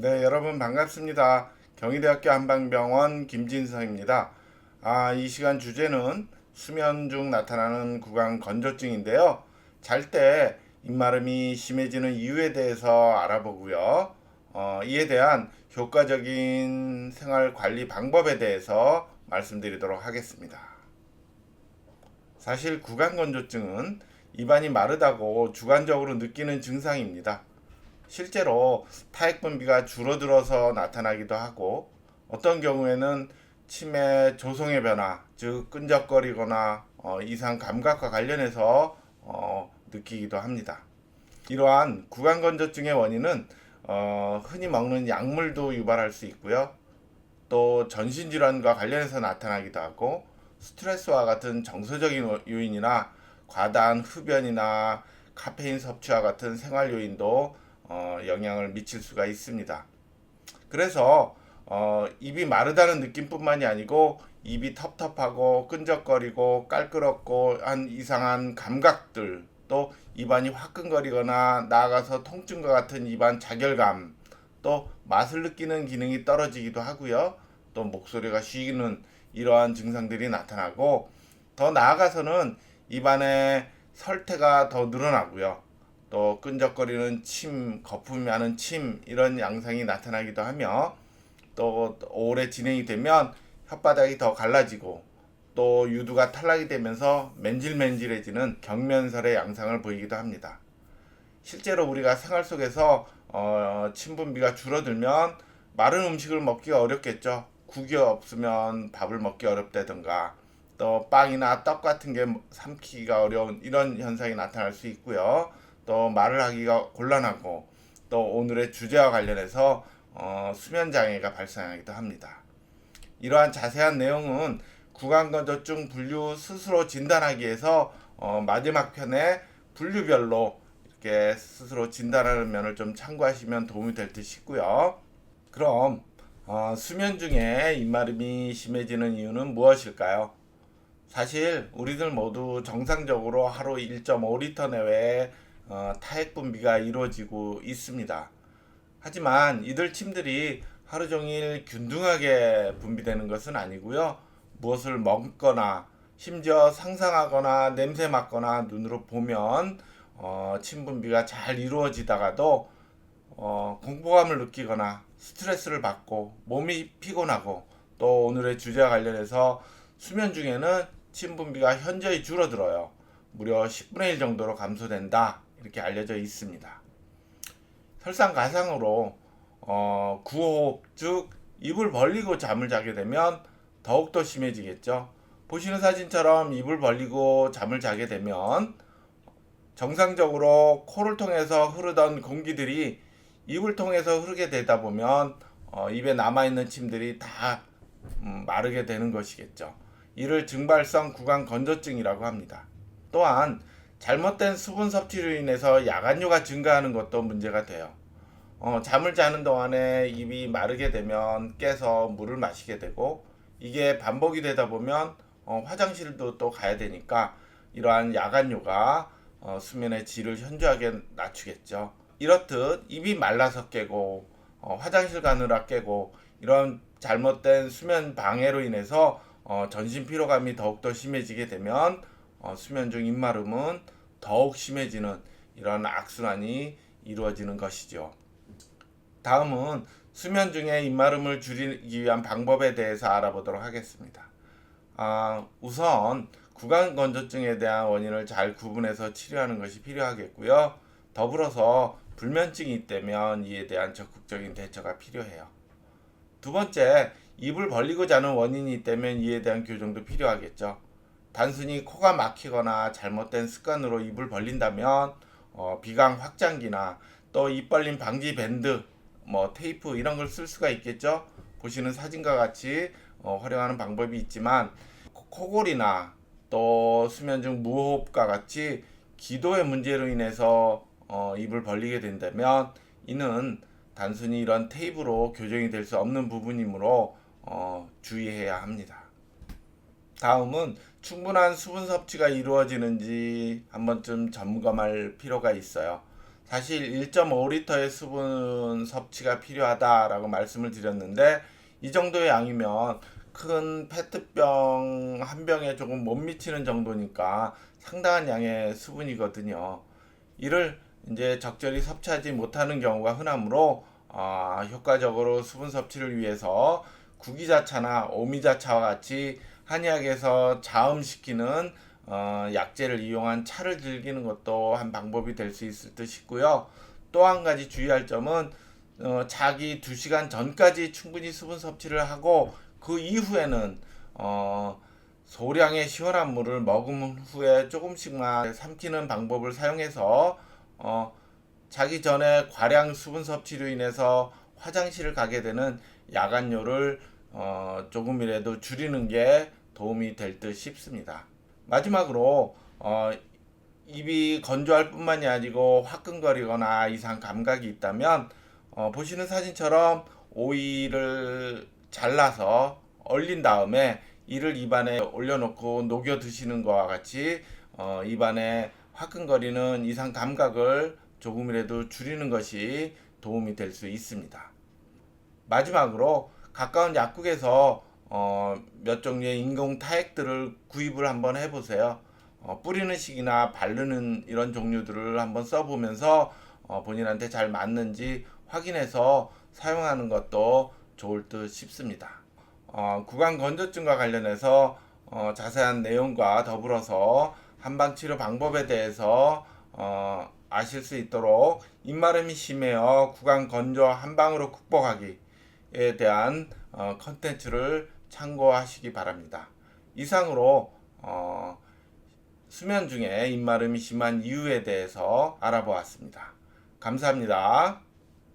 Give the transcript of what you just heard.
네, 여러분 반갑습니다. 경희대학교 한방병원 김진성입니다. 이 시간 주제는 수면 중 나타나는 구강 건조증인데요. 잘 때 입마름이 심해지는 이유에 대해서 알아보고요. 이에 대한 효과적인 생활 관리 방법에 대해서 말씀드리도록 하겠습니다. 사실 구강 건조증은 입안이 마르다고 주관적으로 느끼는 증상입니다. 실제로 타액 분비가 줄어들어서 나타나기도 하고 어떤 경우에는 치매 조성의 변화, 즉 끈적거리거나 이상 감각과 관련해서 느끼기도 합니다. 이러한 구강건조증의 원인은 흔히 먹는 약물도 유발할 수 있고요. 또 전신질환과 관련해서 나타나기도 하고 스트레스와 같은 정서적인 요인이나 과다한 흡연이나 카페인 섭취와 같은 생활 요인도 영향을 미칠 수가 있습니다. 그래서 입이 마르다는 느낌뿐만이 아니고 입이 텁텁하고 끈적거리고 깔끄럽고 한 이상한 감각들, 또 입안이 화끈거리거나 나아가서 통증과 같은 입안 자결감, 또 맛을 느끼는 기능이 떨어지기도 하고요. 또 목소리가 쉬는 이러한 증상들이 나타나고, 더 나아가서는 입안에 설태가 더 늘어나고요. 또 끈적거리는 침, 거품이 많은 침, 이런 양상이 나타나기도 하며, 또 오래 진행이 되면 혓바닥이 더 갈라지고 또 유두가 탈락이 되면서 맨질맨질해지는 경면설의 양상을 보이기도 합니다. 실제로 우리가 생활 속에서 침 분비가 줄어들면 마른 음식을 먹기가 어렵겠죠. 국이 없으면 밥을 먹기 어렵다든가, 또 빵이나 떡 같은 게 삼키기가 어려운 이런 현상이 나타날 수 있고요. 또 말을 하기가 곤란하고, 또 오늘의 주제와 관련해서 수면 장애가 발생하기도 합니다. 이러한 자세한 내용은 구강건조증 분류 스스로 진단하기 위해서 마지막 편에 분류별로 이렇게 스스로 진단하는 면을 좀 참고하시면 도움이 될 듯 싶고요. 그럼 수면 중에 입마름이 심해지는 이유는 무엇일까요? 사실 우리들 모두 정상적으로 하루 1.5리터 내외의 타액 분비가 이루어지고 있습니다. 하지만 이들 침들이 하루 종일 균등하게 분비되는 것은 아니고요. 무엇을 먹거나 심지어 상상하거나 냄새 맡거나 눈으로 보면 침 분비가 잘 이루어지다가도 공포감을 느끼거나 스트레스를 받고 몸이 피곤하고, 또 오늘의 주제와 관련해서 수면 중에는 침 분비가 현저히 줄어들어요. 무려 10분의 1 정도로 감소된다, 이렇게 알려져 있습니다. 설상가상으로 구호흡, 즉 입을 벌리고 잠을 자게 되면 더욱더 심해지겠죠. 보시는 사진처럼 입을 벌리고 잠을 자게 되면 정상적으로 코를 통해서 흐르던 공기들이 입을 통해서 흐르게 되다 보면 입에 남아있는 침들이 다 마르게 되는 것이겠죠. 이를 증발성 구강 건조증이라고 합니다. 또한 잘못된 수분 섭취로 인해서 야간뇨가 증가하는 것도 문제가 돼요. 잠을 자는 동안에 입이 마르게 되면 깨서 물을 마시게 되고, 이게 반복이 되다 보면 화장실도 또 가야 되니까 이러한 야간뇨가 수면의 질을 현저하게 낮추겠죠. 이렇듯 입이 말라서 깨고 화장실 가느라 깨고, 이런 잘못된 수면 방해로 인해서 전신 피로감이 더욱더 심해지게 되면 수면 중 입마름은 더욱 심해지는 이런 악순환이 이루어지는 것이죠. 다음은 수면 중에 입마름을 줄이기 위한 방법에 대해서 알아보도록 하겠습니다. 우선 구강건조증에 대한 원인을 잘 구분해서 치료하는 것이 필요하겠고요. 더불어서 불면증이 있다면 이에 대한 적극적인 대처가 필요해요. 두 번째, 입을 벌리고 자는 원인이 있다면 이에 대한 교정도 필요하겠죠. 단순히 코가 막히거나 잘못된 습관으로 입을 벌린다면 비강 확장기나 또 입 벌림 방지 밴드, 테이프 이런 걸 쓸 수가 있겠죠. 보시는 사진과 같이 활용하는 방법이 있지만, 코골이나 또 수면 중 무호흡과 같이 기도의 문제로 인해서 입을 벌리게 된다면 이는 단순히 이런 테이프로 교정이 될 수 없는 부분이므로 주의해야 합니다. 다음은 충분한 수분 섭취가 이루어지는지 한 번쯤 점검할 필요가 있어요. 사실 1.5리터의 수분 섭취가 필요하다라고 말씀을 드렸는데 이 정도의 양이면 큰 페트병 한 병에 조금 못 미치는 정도니까 상당한 양의 수분이거든요. 이를 이제 적절히 섭취하지 못하는 경우가 흔하므로 효과적으로 수분 섭취를 위해서 구기자차나 오미자차와 같이 한의학에서 자음시키는 약재를 이용한 차를 즐기는 것도 한 방법이 될 수 있을 듯 싶고요. 또 한 가지 주의할 점은 자기 2시간 전까지 충분히 수분 섭취를 하고 그 이후에는 소량의 시원한 물을 먹은 후에 조금씩만 삼키는 방법을 사용해서 자기 전에 과량 수분 섭취로 인해서 화장실을 가게 되는 야간료를 조금이라도 줄이는 게 도움이 될 듯 싶습니다. 마지막으로 입이 건조할 뿐만이 아니고 화끈거리거나 이상 감각이 있다면 보시는 사진처럼 오이를 잘라서 얼린 다음에 이를 입안에 올려놓고 녹여 드시는 것과 같이 입안에 화끈거리는 이상 감각을 조금이라도 줄이는 것이 도움이 될 수 있습니다. 마지막으로 가까운 약국에서 몇 종류의 인공 타액들을 구입을 한번 해보세요. 뿌리는 식이나 바르는 이런 종류들을 한번 써보면서 본인한테 잘 맞는지 확인해서 사용하는 것도 좋을 듯 싶습니다. 구강 건조증과 관련해서 자세한 내용과 더불어서 한방치료 방법에 대해서 아실 수 있도록 입마름이 심해요 구강 건조 한방으로 극복하기에 대한 컨텐츠를 참고하시기 바랍니다. 이상으로 수면 중에 입마름이 심한 이유에 대해서 알아보았습니다. 감사합니다.